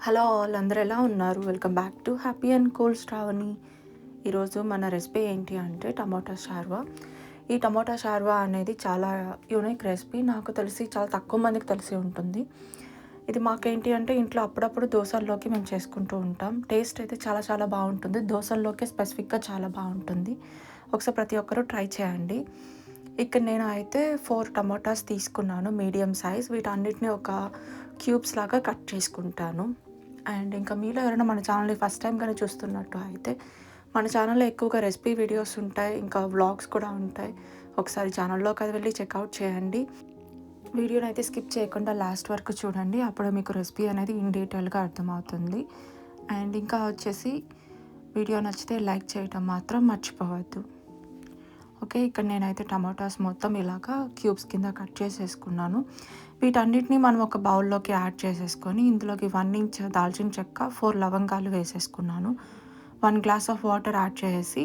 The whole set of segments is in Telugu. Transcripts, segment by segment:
హలో ఆల్, అందరూ ఎలా ఉన్నారు? Welcome back to happy and cool Sravani. ఈరోజు మన రెసిపీ ఏంటి అంటే టమోటా షార్వా. ఈ టమోటా షార్వా అనేది చాలా యూనిక్ రెసిపీ. నాకు తెలిసి చాలా తక్కువ మందికి తెలిసి ఉంటుంది. ఇది మాకేంటి అంటే ఇంట్లో అప్పుడప్పుడు దోసల్లోకి మేము చేసుకుంటూ ఉంటాం. టేస్ట్ అయితే చాలా చాలా బాగుంటుంది. దోసల్లోకి స్పెసిఫిక్గా చాలా బాగుంటుంది. ఒకసారి ప్రతి ఒక్కరూ ట్రై చేయండి. ఇక్కడ నేను అయితే 4 టమోటాస్ తీసుకున్నాను, మీడియం సైజ్. వీటన్నిటిని ఒక క్యూబ్స్ లాగా కట్ చేసుకుంటాను. అండ్ ఇంకా మీలో ఎవరైనా మన ఛానల్ని ఫస్ట్ టైం కానీ చూస్తున్నట్టు అయితే మన ఛానల్లో ఎక్కువగా రెసిపీ వీడియోస్ ఉంటాయి, ఇంకా వ్లాగ్స్ కూడా ఉంటాయి. ఒకసారి ఛానల్లోకి అది వెళ్ళి చెక్అవుట్ చేయండి. వీడియోని అయితే స్కిప్ చేయకుండా లాస్ట్ వరకు చూడండి, అప్పుడు మీకు రెసిపీ అనేది ఇన్ డీటెయిల్గా అర్థమవుతుంది. అండ్ ఇంకా వచ్చేసి వీడియో నచ్చితే లైక్ చేయటం మాత్రం మర్చిపోవద్దు. ఓకే, ఇక్కడ నేనైతే టమాటాస్ మొత్తం ఇలాగా క్యూబ్స్ కింద కట్ చేసేసుకున్నాను. వీటన్నిటిని మనం ఒక బౌల్లోకి యాడ్ చేసేసుకొని ఇందులోకి 1 ఇంచ్ దాల్చిన చెక్క, 4 లవంగాలు వేసేసుకున్నాను. 1 గ్లాస్ ఆఫ్ వాటర్ యాడ్ చేసి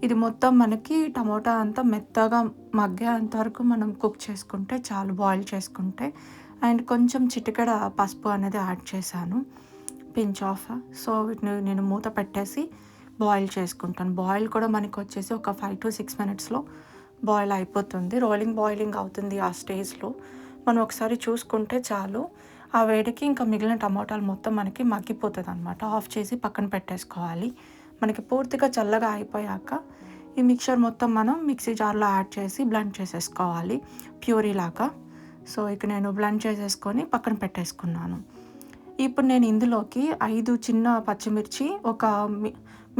ఇది మొత్తం మనకి టమోటా అంతా మెత్తగా మగ్గేంత వరకు మనం కుక్ చేసుకుంటే చాలు, బాయిల్ చేసుకుంటే. అండ్ కొంచెం చిటికెడ పసుపు అనేది యాడ్ చేశాను, పించ్ ఆఫ్. సో వీటిని నేను మూత పెట్టేసి బాయిల్ చేసుకుంటాను. బాయిల్ కూడా మనకి వచ్చేసి ఒక 5 to 6 మినిట్స్లో బాయిల్ అయిపోతుంది. బాయిలింగ్ అవుతుంది. ఆ స్టేజ్లో మనం ఒకసారి చూసుకుంటే చాలు. ఆ వేడికి ఇంకా మిగిలిన టమోటాలు మొత్తం మనకి మగ్గిపోతుంది అనమాట. ఆఫ్ చేసి పక్కన పెట్టేసుకోవాలి. మనకి పూర్తిగా చల్లగా అయిపోయాక ఈ మిక్చర్ మొత్తం మనం మిక్సీ జార్లో యాడ్ చేసి బ్లెండ్ చేసేసుకోవాలి, ప్యూరీ లాగా. సో ఇక నేను బ్లెండ్ చేసేసుకొని పక్కన పెట్టేసుకున్నాను. ఇప్పుడు నేను ఇందులోకి 5 చిన్న పచ్చిమిర్చి, ఒక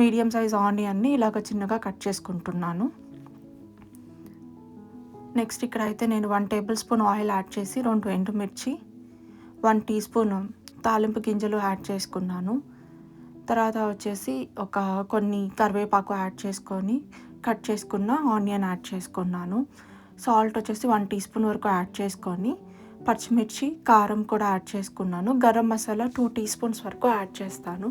మీడియం సైజ్ ఆనియన్ని ఇలాగ చిన్నగా కట్ చేసుకుంటున్నాను. నెక్స్ట్ ఇక్కడ అయితే నేను 1 టేబుల్ స్పూన్ ఆయిల్ యాడ్ చేసి 2 ఎండుమిర్చి, 1 టీ స్పూన్ తాలింపు గింజలు యాడ్ చేసుకున్నాను. తర్వాత వచ్చేసి ఒక కొన్ని కరివేపాకు యాడ్ చేసుకొని కట్ చేసుకున్న ఆనియన్ యాడ్ చేసుకున్నాను. సాల్ట్ వచ్చేసి 1 టీ స్పూన్ వరకు యాడ్ చేసుకొని, పచ్చిమిర్చి, కారం కూడా యాడ్ చేసుకున్నాను. గరం మసాలా 2 టీ స్పూన్స్ వరకు యాడ్ చేస్తాను.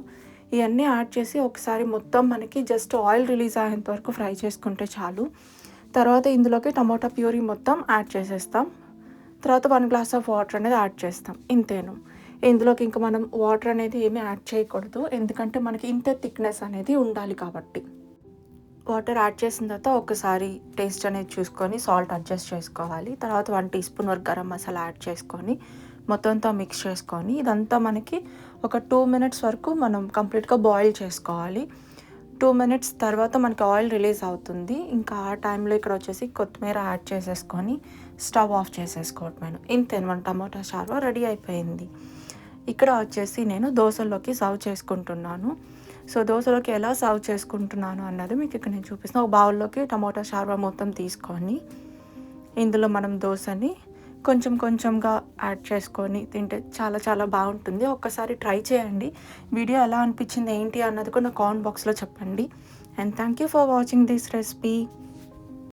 ఇవన్నీ యాడ్ చేసి ఒకసారి మొత్తం మనకి జస్ట్ ఆయిల్ రిలీజ్ అయ్యేంత వరకు ఫ్రై చేసుకుంటే చాలు. తర్వాత ఇందులోకి టమోటా ప్యూరీ మొత్తం యాడ్ చేసేస్తాం. తర్వాత 1 గ్లాస్ ఆఫ్ వాటర్ అనేది యాడ్ చేస్తాం. ఇంతేను. ఇందులోకి ఇంకా మనం వాటర్ అనేది ఏమీ యాడ్ చేయకూడదు, ఎందుకంటే మనకి ఇంత థిక్నెస్ అనేది ఉండాలి కాబట్టి. వాటర్ యాడ్ చేసిన తర్వాత ఒకసారి టేస్ట్ అనేది చూసుకొని సాల్ట్ అడ్జస్ట్ చేసుకోవాలి. తర్వాత 1 టీ స్పూన్ వరకు గరం మసాలా యాడ్ చేసుకొని మొత్తం అంతా మిక్స్ చేసుకొని ఇదంతా మనకి ఒక 2 మినిట్స్ వరకు మనం కంప్లీట్గా బాయిల్ చేసుకోవాలి. 2 మినిట్స్ తర్వాత మనకి ఆయిల్ రిలీజ్ అవుతుంది. ఇంకా ఆ టైంలో ఇక్కడ వచ్చేసి కొత్తిమీర యాడ్ చేసేసుకొని స్టవ్ ఆఫ్ చేసేసుకోవటమేను. ఇంతే, మన టమాటా షార్వా రెడీ అయిపోయింది. ఇక్కడ వచ్చేసి నేను దోశల్లోకి సర్వ్ చేసుకుంటున్నాను. సో దోశలోకి ఎలా సర్వ్ చేసుకుంటున్నాను అన్నది మీకు ఇక్కడ నేను చూపిస్తాను. ఒక బౌల్లోకి టమాటా షార్వా మొత్తం తీసుకొని ఇందులో మనం దోశని కొంచెం కొంచెంగా యాడ్ చేసుకొని తింటే చాలా చాలా బాగుంటుంది. ఒక్కసారి ట్రై చేయండి. వీడియో ఎలా అనిపించింది ఏంటి అన్నది కూడా నా కామెంట్ బాక్స్లో చెప్పండి. And thank you for watching this recipe.